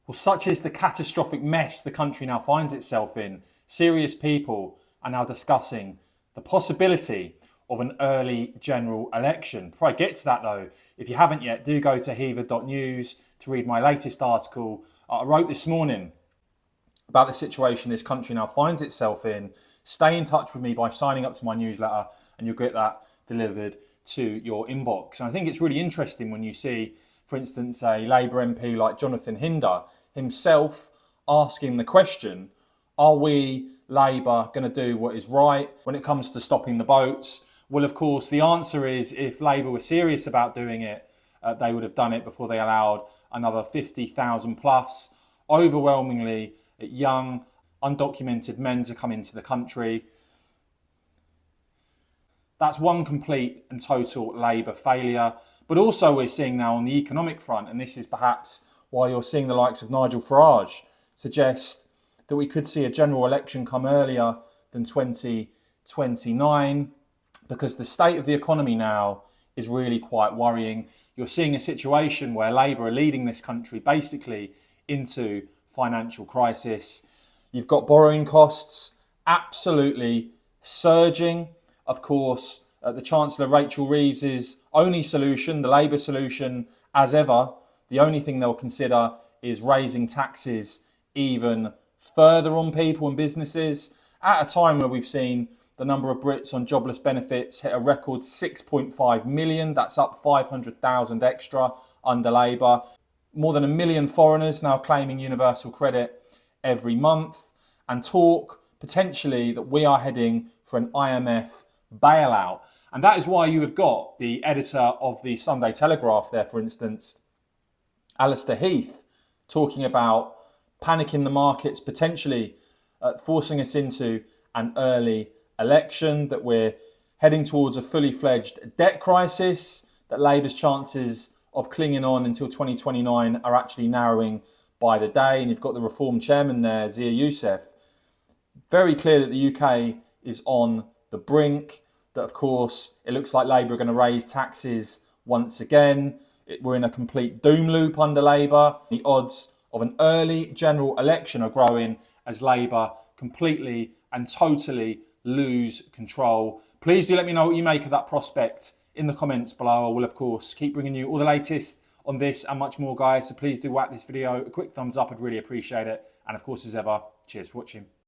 Well, such is the catastrophic mess the country now finds itself in. Serious people are now discussing the possibility of an early general election. Before I get to that though, if you haven't yet, do go to heather.news to read my latest article I wrote this morning about the situation this country now finds itself in. Stay in touch with me by signing up to my newsletter and you'll get that delivered to your inbox. And I think it's really interesting when you see, for instance, a Labour MP like Jonathan Hinder himself asking the question, are we, Labour, going to do what is right when it comes to stopping the boats? Well, of course, the answer is if Labour were serious about doing it, they would have done it before they allowed another 50,000 plus, overwhelmingly young, undocumented men to come into the country. That's one complete and total Labour failure. But also we're seeing now on the economic front, and this is perhaps why you're seeing the likes of Nigel Farage suggest that we could see a general election come earlier than 2029, because the state of the economy now is really quite worrying. You're seeing a situation where Labour are leading this country basically into financial crisis. You've got borrowing costs absolutely surging. Of course, the Chancellor Rachel Reeves's only solution, the Labour solution as ever, the only thing they'll consider is raising taxes even further on people and businesses at a time where we've seen the number of Brits on jobless benefits hit a record 6.5 million. That's up 500,000 extra under Labour. More than 1 million foreigners now claiming universal credit every month, and talk potentially that we are heading for an IMF bailout. And that is why you have got the editor of the Sunday Telegraph there, for instance, Alistair Heath, talking about panic in the markets, potentially forcing us into an early election, that we're heading towards a fully fledged debt crisis, that Labour's chances of clinging on until 2029 are actually narrowing by the day. And you've got the Reform chairman there, Zia Youssef, very clear that the UK is on the brink, that of course it looks like Labour are going to raise taxes once again. We're in a complete doom loop under Labour. The odds of an early general election are growing as Labour completely and totally lose control. Please do let me know what you make of that prospect in the comments below. I will, of course, keep bringing you all the latest on this and much more, guys. So please do whack this video a quick thumbs up. I'd really appreciate it. And of course, as ever, cheers for watching.